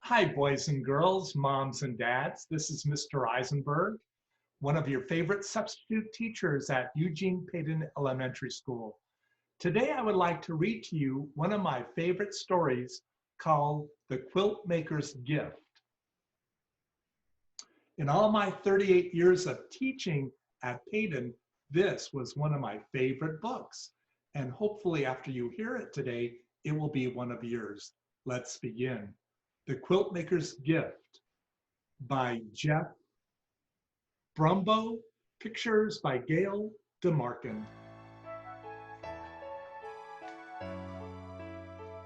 Hi, boys and girls, moms and dads. This is Mr. Eisenberg, one of your favorite substitute teachers at Eugene Payton Elementary School. Today, I would like to read to you one of my favorite stories called The Quiltmaker's Gift. In all my 38 years of teaching at Payton, this was one of my favorite books. And hopefully after you hear it today, it will be one of yours. Let's begin. The Quiltmaker's Gift by Jeff Brumbeau, pictures by Gail DeMarkin.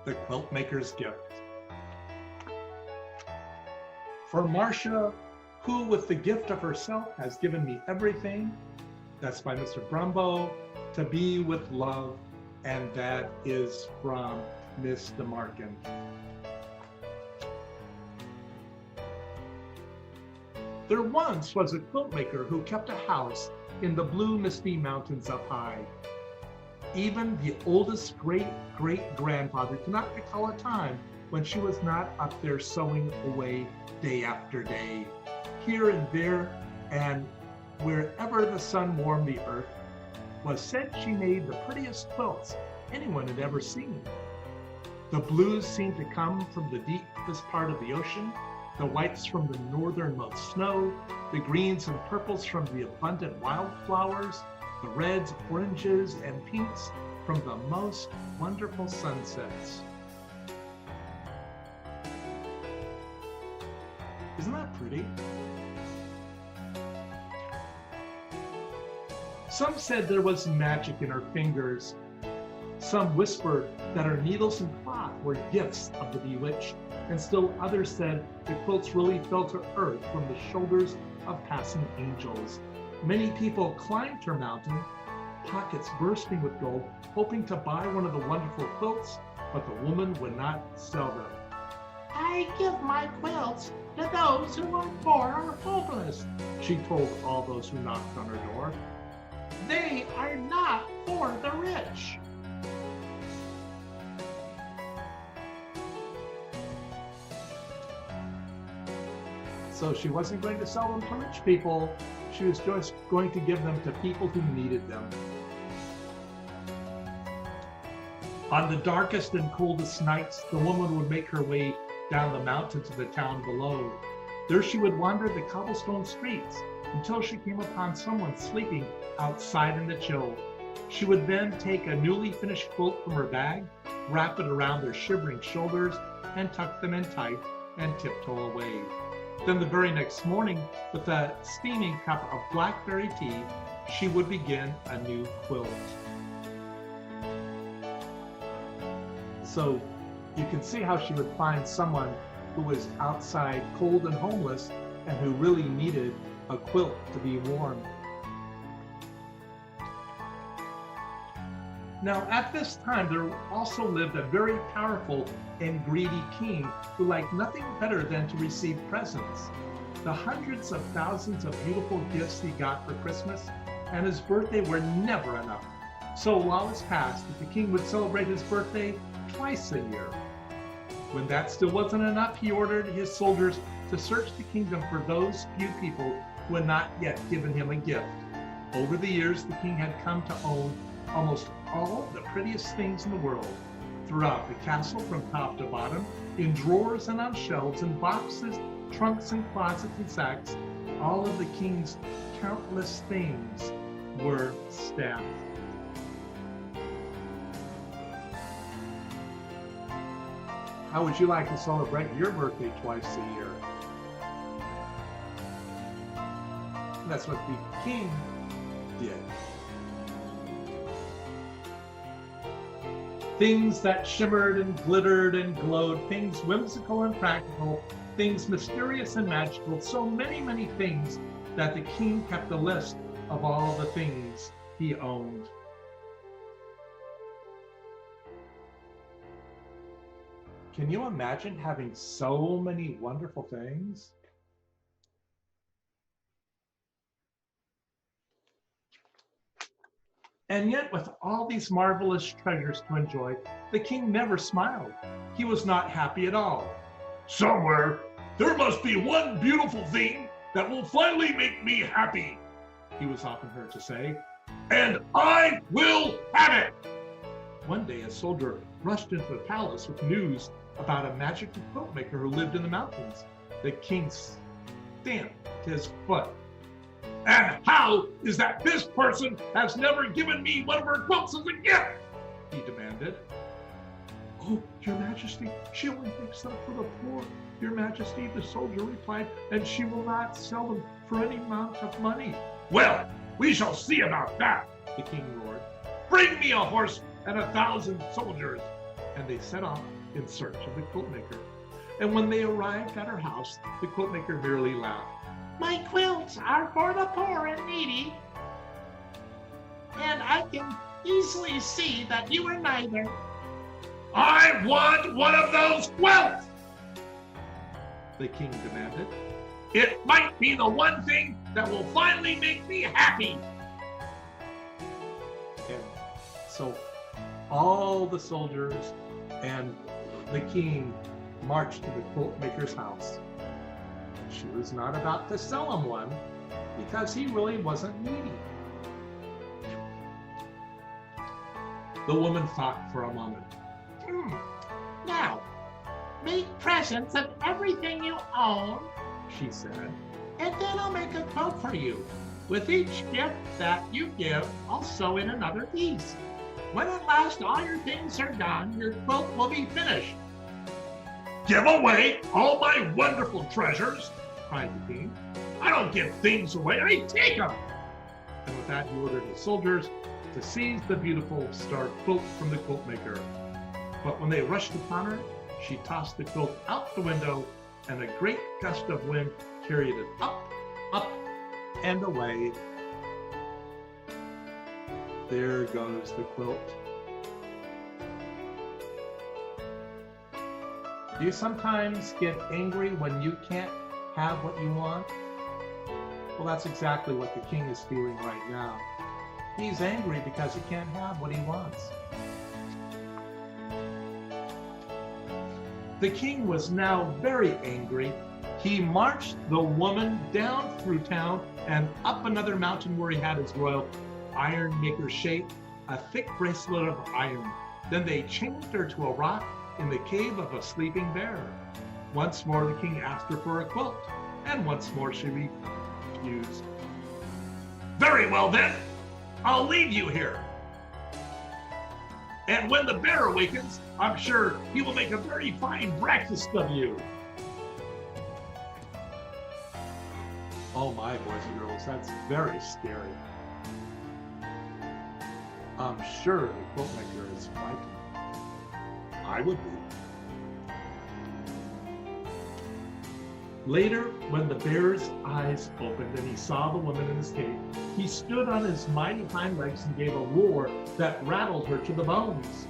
The Quiltmaker's Gift. For Marcia, who with the gift of herself has given me everything, that's by Mr. Brumbeau, to be with love, and that is from Miss DeMarkin. There once was a quiltmaker who kept a house in the blue misty mountains up high. Even the oldest great-great-grandfather could not recall a time when she was not up there sewing away day after day. Here and there, and wherever the sun warmed the earth, was said she made the prettiest quilts anyone had ever seen. The blues seemed to come from the deepest part of the ocean, the whites from the northernmost snow, the greens and purples from the abundant wildflowers, the reds, oranges, and pinks from the most wonderful sunsets. Isn't that pretty? Some said there was magic in her fingers. Some whispered that her needles and cloth were gifts of the bewitched, and still others said the quilts really fell to earth from the shoulders of passing angels. Many people climbed her mountain, pockets bursting with gold, hoping to buy one of the wonderful quilts, but the woman would not sell them. "I give my quilts to those who are poor or hopeless," she told all those who knocked on her door. "They are not for the rich." So she wasn't going to sell them to rich people. She was just going to give them to people who needed them. On the darkest and coldest nights, the woman would make her way down the mountain to the town below. There she would wander the cobblestone streets until she came upon someone sleeping outside in the chill. She would then take a newly finished quilt from her bag, wrap it around their shivering shoulders, and tuck them in tight and tiptoe away. Then the very next morning, with a steaming cup of blackberry tea, she would begin a new quilt. So you can see how she would find someone who was outside cold and homeless and who really needed a quilt to be warm. Now, at this time, there also lived a very powerful and greedy king who liked nothing better than to receive presents. The hundreds of thousands of beautiful gifts he got for Christmas and his birthday were never enough. So while this passed, the king would celebrate his birthday twice a year. When that still wasn't enough, he ordered his soldiers to search the kingdom for those few people who had not yet given him a gift. Over the years, the king had come to own almost all the prettiest things in the world. Throughout the castle, from top to bottom, in drawers and on shelves, in boxes, trunks and closets and sacks, all of the king's countless things were stacked. How would you like to celebrate your birthday twice a year? That's what the king did. Things that shimmered and glittered and glowed, things whimsical and practical, things mysterious and magical, so many, many things that the king kept a list of all the things he owned. Can you imagine having so many wonderful things? And yet, with all these marvelous treasures to enjoy, the king never smiled. He was not happy at all. Somewhere, there must be one beautiful thing that will finally make me happy, he was often heard to say, and I will have it. One day, a soldier rushed into the palace with news about a magical quiltmaker who lived in the mountains. The king stamped his foot. And how is that this person has never given me one of her quilts as a gift? He demanded. Oh, Your Majesty, she only makes them for the poor. Your Majesty, the soldier replied, and she will not sell them for any amount of money. Well, we shall see about that, the king roared. Bring me a horse and 1,000 soldiers. And they set off in search of the quiltmaker. And when they arrived at her house, the quiltmaker merely laughed. My quilts are for the poor and needy, and I can easily see that you are neither. I want one of those quilts, the king demanded. It might be the one thing that will finally make me happy. And so all the soldiers and the king marched to the quiltmaker's house. She was not about to sell him one because he really wasn't needy. The woman thought for a moment. Now, make presents of everything you own, she said, and then I'll make a quilt for you. With each gift that you give, I'll sew in another piece. When at last all your things are done, your quilt will be finished. Give away all my wonderful treasures, cried the king. I don't give things away, I take them. And with that, he ordered his soldiers to seize the beautiful star quilt from the quiltmaker. But when they rushed upon her, she tossed the quilt out the window, and a great gust of wind carried it up, and away. There goes the quilt. Do you sometimes get angry when you can't have what you want? Well, that's exactly what the king is feeling right now. He's angry because he can't have what he wants. The king was now very angry. He marched the woman down through town and up another mountain where he had his royal iron maker shape, a thick bracelet of iron. Then they chained her to a rock in the cave of a sleeping bear. Once more the king asked her for a quilt, and once more she refused. Very well then, I'll leave you here. And when the bear awakens, I'm sure he will make a very fine breakfast of you. Oh my, boys and girls, that's very scary. I'm sure the quiltmaker is frightened. I would be. Later, when the bear's eyes opened and he saw the woman in his cave, he stood on his mighty hind legs and gave a roar that rattled her to the bones.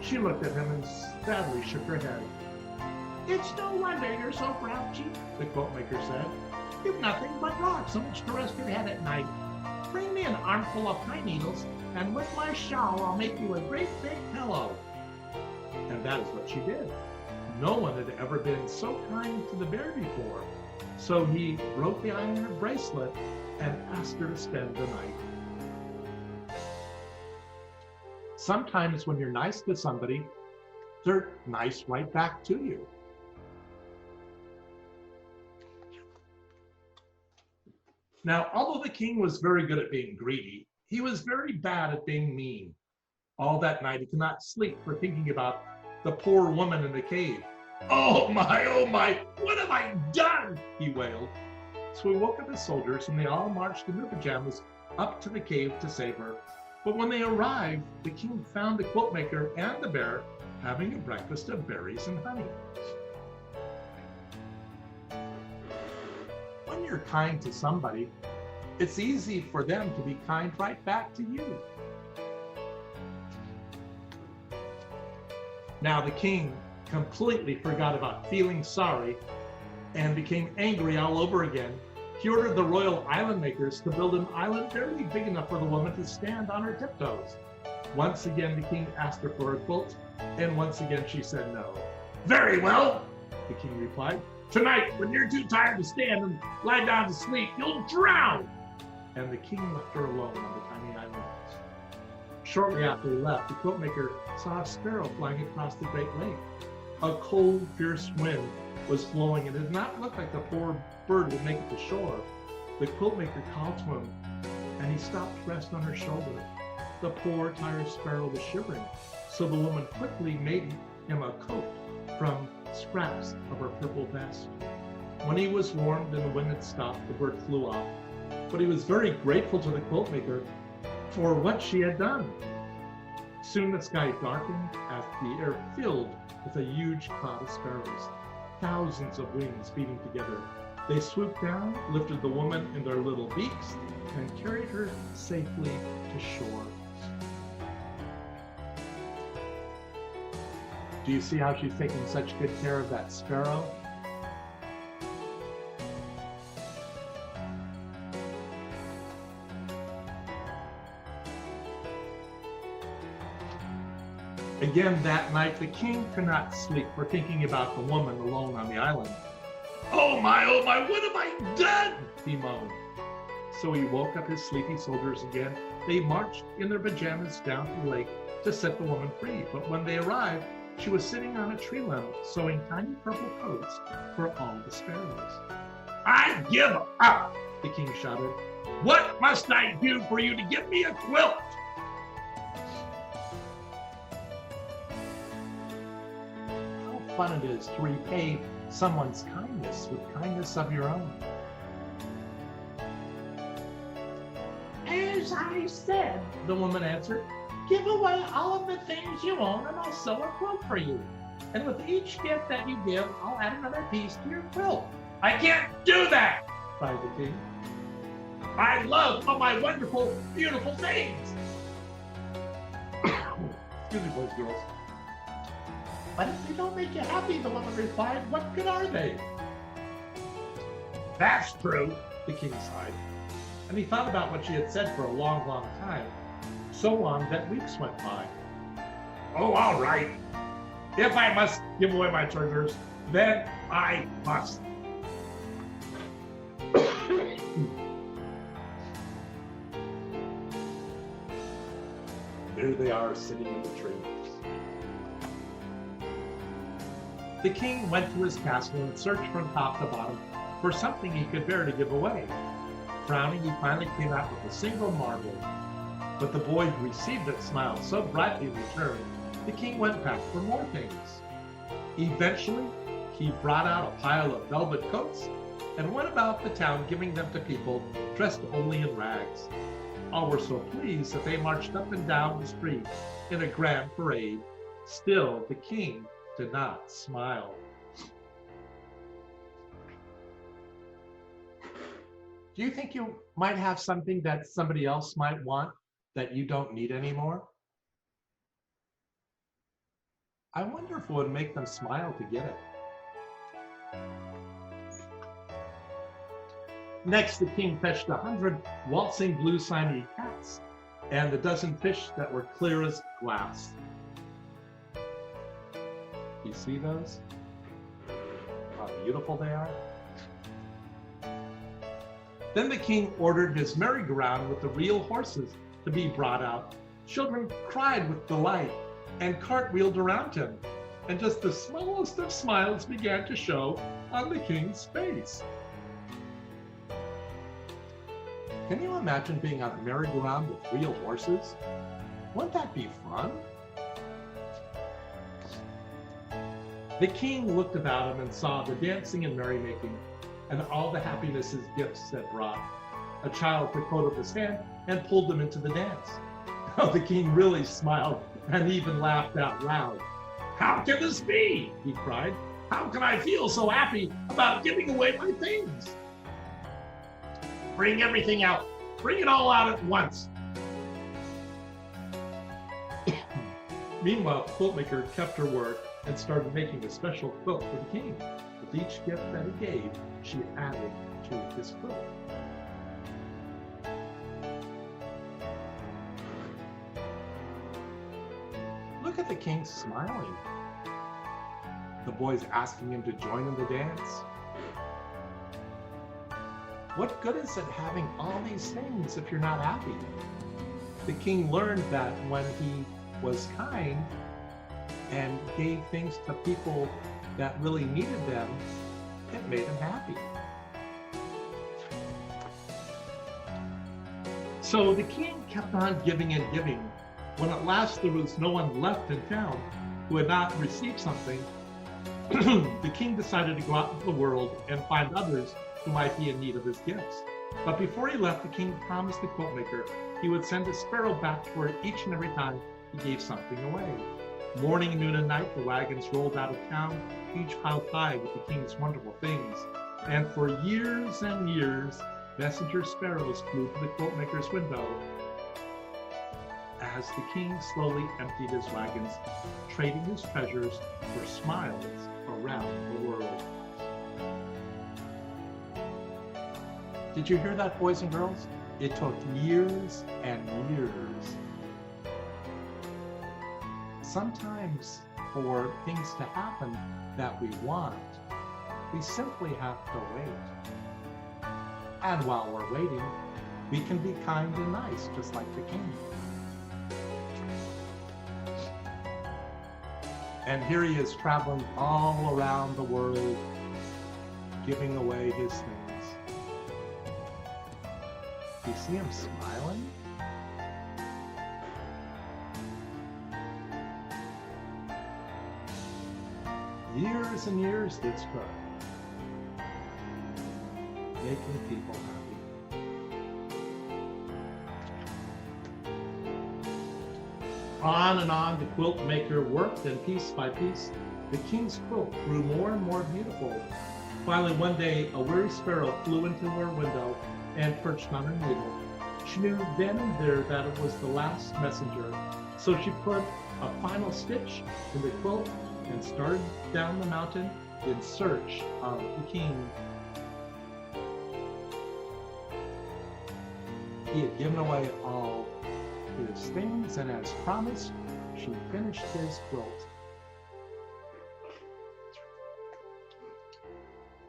She looked at him and sadly shook her head. It's no wonder you're so grouchy, the quiltmaker said. You've nothing but rocks on which to rest your head at night. Bring me an armful of pine needles, and with my shawl I'll make you a great big pillow. And that is what she did. No one had ever been so kind to the bear before. So he broke the iron bracelet and asked her to spend the night. Sometimes when you're nice to somebody, they're nice right back to you. Now, although the king was very good at being greedy, he was very bad at being mean. All that night he could not sleep for thinking about the poor woman in the cave. Oh my, what have I done? He wailed. So he woke up his soldiers and they all marched in their pajamas up to the cave to save her. But when they arrived, the king found the quiltmaker and the bear having a breakfast of berries and honey. When you're kind to somebody, it's easy for them to be kind right back to you. Now the king completely forgot about feeling sorry and became angry all over again. He ordered the royal island makers to build an island barely big enough for the woman to stand on her tiptoes. Once again, the king asked her for a quilt, and once again she said no. Very well, the king replied. Tonight, when you're too tired to stand and lie down to sleep, you'll drown. And the king left her alone on the tiny island. Shortly after he left, the quiltmaker saw a sparrow flying across the Great Lake. A cold, fierce wind was blowing, and it did not look like the poor bird would make it to shore. The quiltmaker called to him, and he stopped to rest on her shoulder. The poor, tired sparrow was shivering, so the woman quickly made him a coat from scraps of her purple vest. When he was warmed and the wind had stopped, the bird flew off. But he was very grateful to the quiltmaker for what she had done. Soon the sky darkened as the air filled with a huge cloud of sparrows, thousands of wings beating together. They swooped down, lifted the woman in their little beaks, and carried her safely to shore. Do you see how she's taking such good care of that sparrow? Again that night, the king could not sleep for thinking about the woman alone on the island. Oh my, what have I done? He moaned. So he woke up his sleepy soldiers again. They marched in their pajamas down to the lake to set the woman free. But when they arrived, she was sitting on a tree limb, sewing tiny purple coats for all the sparrows. I give up, the king shouted. What must I do for you to give me a quilt? How fun it is to repay someone's kindness with kindness of your own. As I said, The woman answered, give away all of the things you own and I'll sew a quilt for you. And with each gift that you give, I'll add another piece to your quilt. I can't do that. cried the king. I love all my wonderful, beautiful things. Excuse me, boys and girls. But if they don't make you happy, the woman replied, what good are they? That's true. The king sighed. And he thought about what she had said for a long, long time. So long that weeks went by. Oh, all right. If I must give away my treasures, then I must. There they are, sitting in the tree. The king went to his castle and searched from top to bottom for something he could bear to give away. Frowning, he finally came out with a single marble. But the boy who received it smiled so brightly in return, the king went back for more things. Eventually, he brought out a pile of velvet coats and went about the town giving them to people dressed only in rags. All were so pleased that they marched up and down the street in a grand parade. Still, the king did not smile. Do you think you might have something that somebody else might want that you don't need anymore? I wonder if it would make them smile to get it. Next, the king fetched 100 waltzing blue Siamese cats and a dozen fish that were clear as glass. You see those? How beautiful they are. Then the king ordered his merry-go-round with the real horses to be brought out. Children cried with delight and cartwheeled around him, and just the smallest of smiles began to show on the king's face. Can you imagine being on a merry-go-round with real horses? Wouldn't that be fun? The king looked about him and saw the dancing and merrymaking and all the happiness his gifts had brought. A child took hold of his hand and pulled him into the dance. Oh, the king really smiled and even laughed out loud. How can this be? He cried. How can I feel so happy about giving away my things? Bring everything out. Bring it all out at once. Meanwhile, Quiltmaker kept her word and started making a special quilt for the king. With each gift that he gave, she added to his quilt. Look at the king smiling. The boys asking him to join in the dance. What good is it having all these things if you're not happy? The king learned that when he was kind and gave things to people that really needed them, it made him happy. So the king kept on giving and giving. When at last there was no one left in town who had not received something, the king decided to go out into the world and find others who might be in need of his gifts. But before he left, the king promised the quiltmaker he would send a sparrow back for it each and every time he gave something away. Morning, noon, and night, the wagons rolled out of town, each piled high with the king's wonderful things. And for years and years, messenger sparrows flew to the quiltmaker's window as the king slowly emptied his wagons, trading his treasures for smiles around the world. Did you hear that, boys and girls? It took years and years. Sometimes for things to happen that we want, we simply have to wait. And while we're waiting, we can be kind and nice, just like the king. And here he is traveling all around the world, giving away his things. Do you see him smiling? Years and years this good, making people happy. On and on the quilt maker worked, and piece by piece, the king's quilt grew more and more beautiful. Finally, one day, a weary sparrow flew into her window and perched on her needle. She knew then and there that it was the last messenger, so she put a final stitch in the quilt and started down the mountain in search of the king. He had given away all his things, and as promised, she finished his quilt.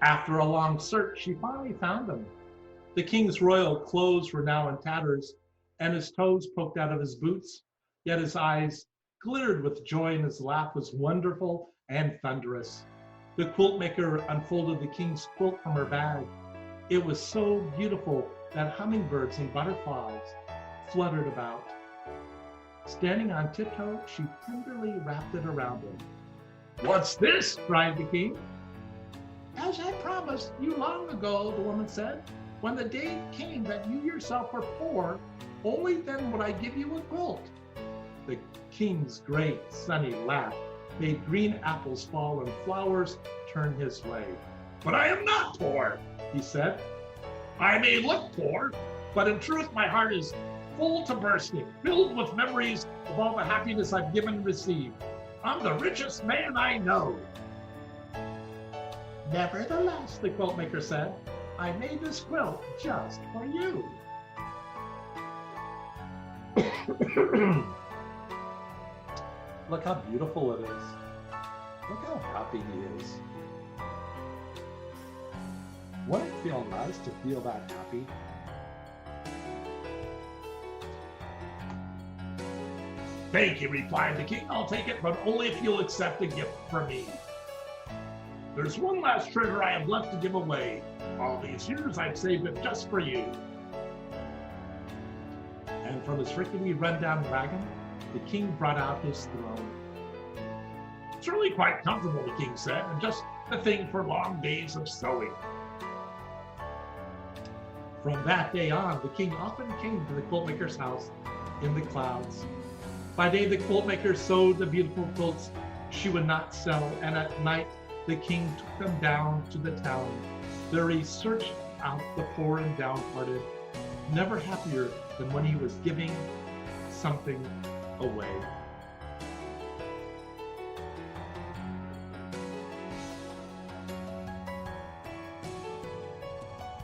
After a long search, she finally found him. The king's royal clothes were now in tatters, and his toes poked out of his boots, yet his eyes glittered with joy and his laugh was wonderful and thunderous. The quiltmaker unfolded the king's quilt from her bag. It was so beautiful that hummingbirds and butterflies fluttered about. Standing on tiptoe, she tenderly wrapped it around him. What's this? Cried the king. As I promised you long ago, the woman said, when the day came that you yourself were poor, only then would I give you a quilt. The king's great sunny laugh made green apples fall and flowers turn his way. But I am not poor, He said, I may look poor, but in truth my heart is full to bursting, filled with memories of all the happiness I've given and received. I'm the richest man I know. Nevertheless, the quiltmaker said, I made this quilt just for you. Look how beautiful it is. Look how happy he is. Wouldn't it feel nice to feel that happy? Thank you, replied the king. I'll take it, but only if you'll accept a gift from me. There's one last treasure I have left to give away. All these years I've saved it just for you. And from his rickety rundown wagon, the king brought out his throne. It's really quite comfortable, the king said, and just the thing for long days of sewing. From that day on, the king often came to the quiltmaker's house in the clouds. By day, the quiltmaker sewed the beautiful quilts she would not sell, and at night, the king took them down to the town. There he searched out the poor and downhearted, never happier than when he was giving something away.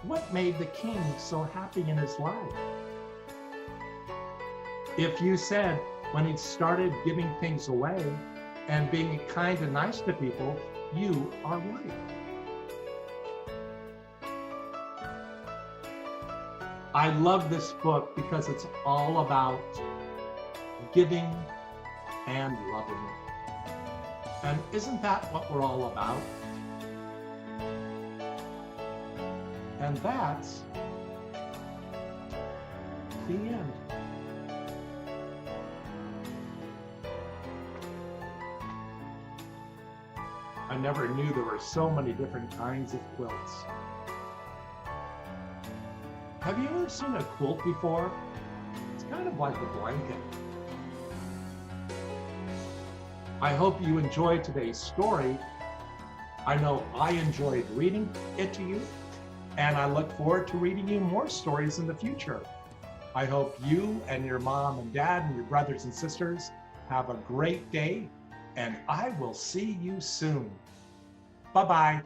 What made the king so happy in his life? If you said when he started giving things away and being kind and nice to people, you are right. I love this book because it's all about giving and loving. And isn't that what we're all about? And that's the end. I never knew there were so many different kinds of quilts. Have you ever seen a quilt before? It's kind of like a blanket. I hope you enjoyed today's story. I know I enjoyed reading it to you, and I look forward to reading you more stories in the future. I hope you and your mom and dad and your brothers and sisters have a great day, and I will see you soon. Bye-bye.